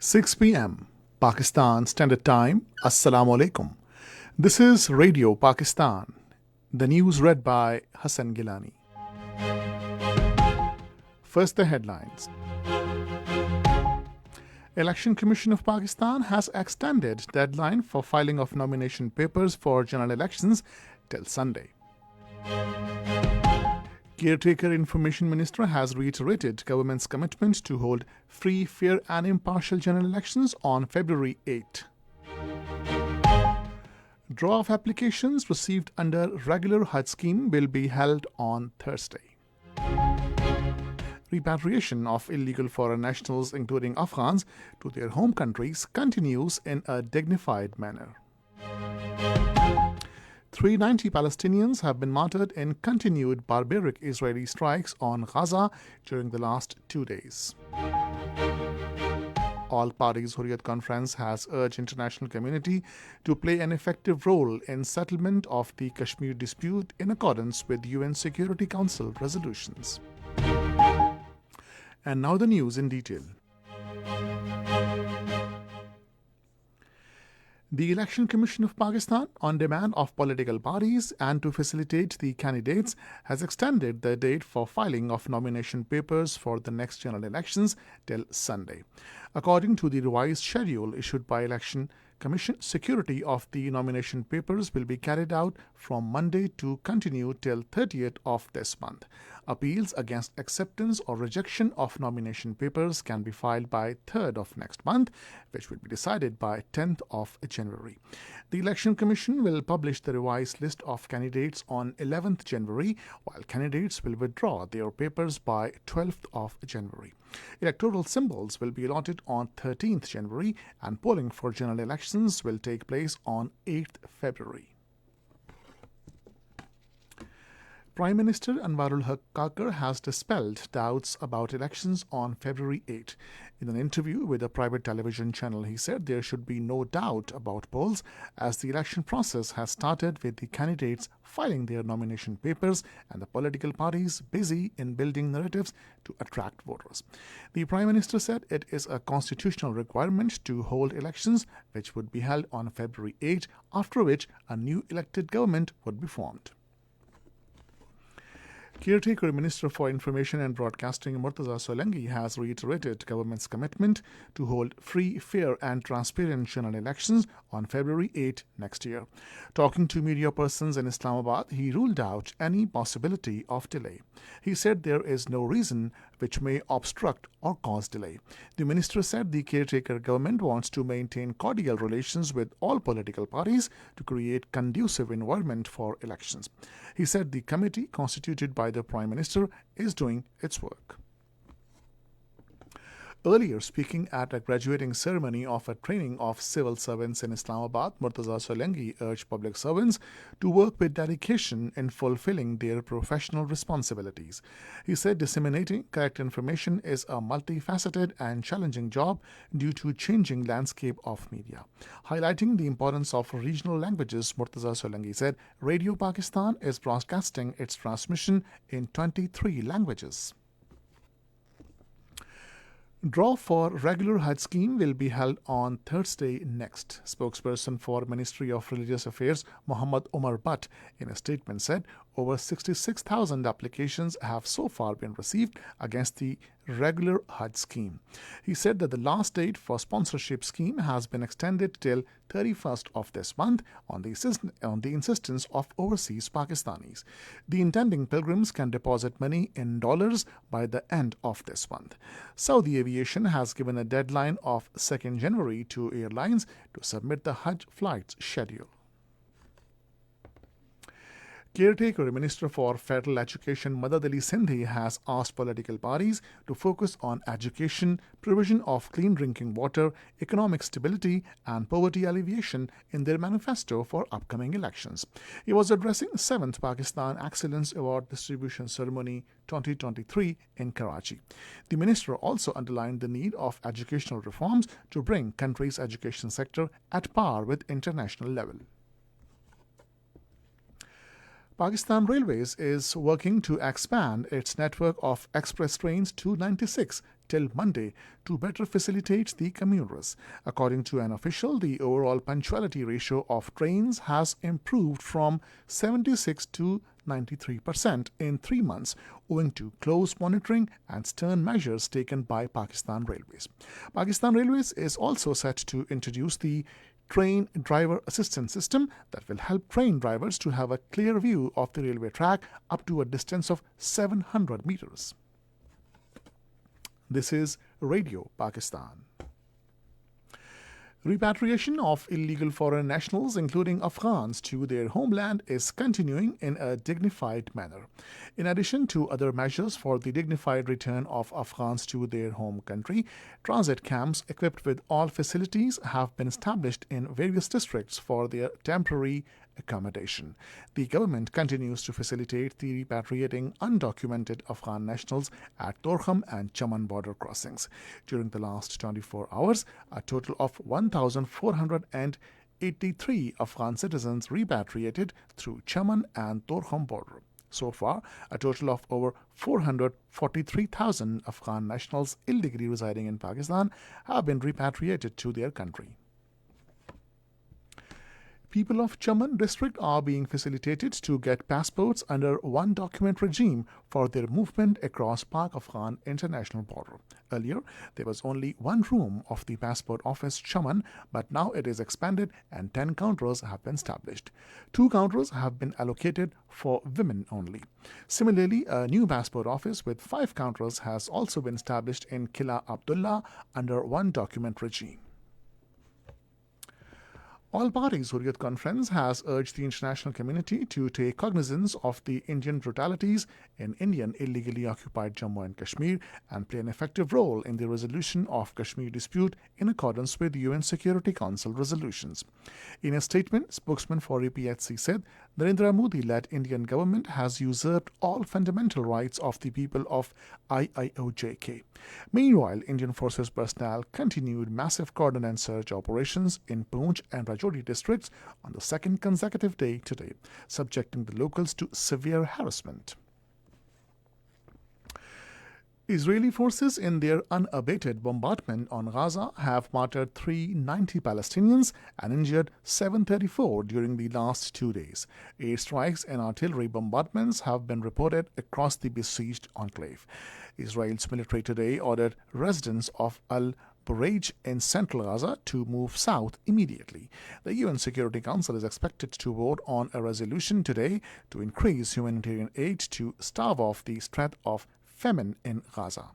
6 p.m. Pakistan Standard Time. Assalamu alaikum. This is Radio Pakistan. The news read by Hassan Gilani. First, the headlines. Election Commission of Pakistan has extended deadline for filing of nomination papers for general elections till Sunday. Caretaker Information Minister has reiterated government's commitment to hold free, fair and impartial general elections on February 8. Draw of applications received under regular Hajj scheme will be held on Thursday. Repatriation of illegal foreign nationals, including Afghans, to their home countries continues in a dignified manner. 390 Palestinians have been martyred in continued barbaric Israeli strikes on Gaza during the last 2 days. All Parties Hurriyat Conference has urged international community to play an effective role in settlement of the Kashmir dispute in accordance with UN Security Council resolutions. And now the news in detail. The Election Commission of Pakistan, on demand of political parties and to facilitate the candidates, has extended the date for filing of nomination papers for the next general elections till Sunday. According to the revised schedule issued by Election Commission, security of the nomination papers will be carried out from Monday to continue till 30th of this month. Appeals against acceptance or rejection of nomination papers can be filed by 3rd of next month, which will be decided by 10th of January. The Election Commission will publish the revised list of candidates on 11th January, while candidates will withdraw their papers by 12th of January. Electoral symbols will be allotted on 13th January, and polling for general elections will take place on 8th February. Prime Minister Anwarul Haq Kakar has dispelled doubts about elections on February 8. In an interview with a private television channel, he said there should be no doubt about polls as the election process has started with the candidates filing their nomination papers and the political parties busy in building narratives to attract voters. The Prime Minister said it is a constitutional requirement to hold elections which would be held on February 8, after which a new elected government would be formed. Caretaker Minister for Information and Broadcasting Murtaza Solanki has reiterated government's commitment to hold free, fair and transparent general elections on February 8 next year. Talking to media persons in Islamabad, he ruled out any possibility of delay. He said there is no reason which may obstruct or cause delay. The minister said the caretaker government wants to maintain cordial relations with all political parties to create conducive environment for elections. He said the committee constituted by the Prime Minister is doing its work. Earlier, speaking at a graduating ceremony of a training of civil servants in Islamabad, Murtaza Solanki urged public servants to work with dedication in fulfilling their professional responsibilities. He said disseminating correct information is a multifaceted and challenging job due to changing landscape of media. Highlighting the importance of regional languages, Murtaza Solanki said Radio Pakistan is broadcasting its transmission in 23 languages. Draw for regular Hajj scheme will be held on Thursday next. Spokesperson for Ministry of Religious Affairs Muhammad Umar Butt in a statement said over 66,000 applications have so far been received against the regular Hajj scheme. He said that the last date for sponsorship scheme has been extended till 31st of this month on the insistence of overseas Pakistanis. The intending pilgrims can deposit money in dollars by the end of this month. Saudi Aviation has given a deadline of 2nd January to airlines to submit the Hajj flights schedule. Caretaker Minister for Federal Education Madad Ali Sindhi has asked political parties to focus on education, provision of clean drinking water, economic stability and poverty alleviation in their manifesto for upcoming elections. He was addressing 7th Pakistan Excellence Award Distribution Ceremony 2023 in Karachi. The minister also underlined the need of educational reforms to bring country's education sector at par with international level. Pakistan Railways is working to expand its network of express trains to 96 till Monday to better facilitate the commuters. According to an official, the overall punctuality ratio of trains has improved from 76 to 93% in 3 months, owing to close monitoring and stern measures taken by Pakistan Railways. Pakistan Railways is also set to introduce the Train Driver Assistance System that will help train drivers to have a clear view of the railway track up to a distance of 700 meters. This is Radio Pakistan. Repatriation of illegal foreign nationals, including Afghans, to their homeland is continuing in a dignified manner. In addition to other measures for the dignified return of Afghans to their home country, transit camps equipped with all facilities have been established in various districts for their temporary accommodation. The government continues to facilitate the repatriating undocumented Afghan nationals at Torkham and Chaman border crossings. During the last 24 hours, a total of 1,483 Afghan citizens repatriated through Chaman and Torkham border. So far, a total of over 443,000 Afghan nationals illegally residing in Pakistan have been repatriated to their country. People of Chaman district are being facilitated to get passports under one document regime for their movement across Pak Afghan international border. Earlier, there was only one room of the passport office Chaman, but now it is expanded and 10 counters have been established. 2 counters have been allocated for women only. Similarly, a new passport office with 5 counters has also been established in Kila Abdullah under one document regime. All Parties Hurriyat Conference has urged the international community to take cognizance of the Indian brutalities in Indian illegally occupied Jammu and Kashmir and play an effective role in the resolution of Kashmir dispute in accordance with UN Security Council resolutions. In a statement, spokesman for APHC said, Narendra Modi-led Indian government has usurped all fundamental rights of the people of IIOJK. Meanwhile, Indian Forces personnel continued massive cordon and search operations in Poonch and Rajouri districts on the second consecutive day today, subjecting the locals to severe harassment. Israeli forces in their unabated bombardment on Gaza have martyred 390 Palestinians and injured 734 during the last 2 days. Airstrikes and artillery bombardments have been reported across the besieged enclave. Israel's military today ordered residents of Al-Bureij in central Gaza to move south immediately. The UN Security Council is expected to vote on a resolution today to increase humanitarian aid to stave off the threat of famine in Gaza.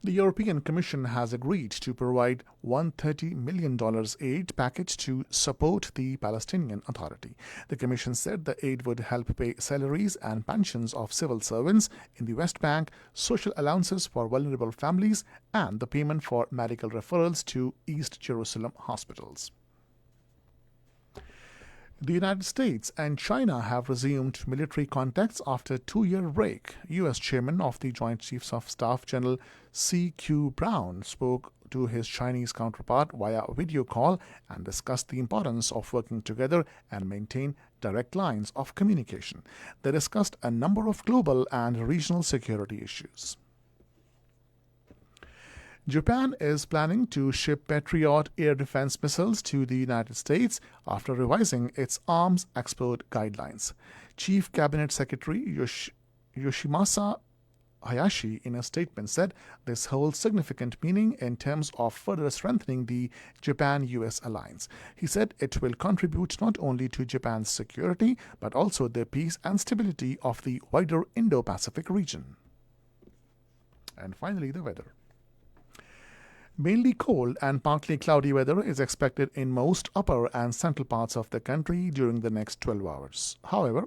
The European Commission has agreed to provide $130 million aid package to support the Palestinian Authority. The Commission said the aid would help pay salaries and pensions of civil servants in the West Bank, social allowances for vulnerable families, and the payment for medical referrals to East Jerusalem hospitals. The United States and China have resumed military contacts after a 2-year break. U.S. Chairman of the Joint Chiefs of Staff General C.Q. Brown spoke to his Chinese counterpart via video call and discussed the importance of working together and maintain direct lines of communication. They discussed a number of global and regional security issues. Japan is planning to ship Patriot air defense missiles to the United States after revising its arms export guidelines. Chief Cabinet Secretary Yoshimasa Hayashi, in a statement, said this holds significant meaning in terms of further strengthening the Japan-US alliance. He said it will contribute not only to Japan's security, but also the peace and stability of the wider Indo-Pacific region. And finally, the weather. Mainly cold and partly cloudy weather is expected in most upper and central parts of the country during the next 12 hours. However,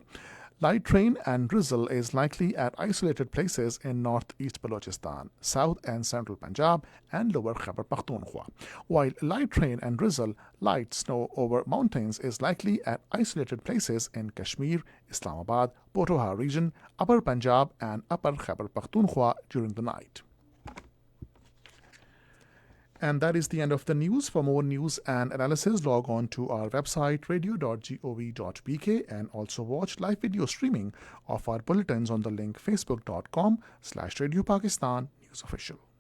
light rain and drizzle is likely at isolated places in northeast Balochistan, south and central Punjab, and lower Khyber Pakhtunkhwa, while light rain and drizzle, light snow over mountains is likely at isolated places in Kashmir, Islamabad, Pothohar region, upper Punjab, and upper Khyber Pakhtunkhwa during the night. And that is the end of the news. For more news and analysis, log on to our website radio.gov.bk and also watch live video streaming of our bulletins on the link facebook.com/Radio Pakistan News Official.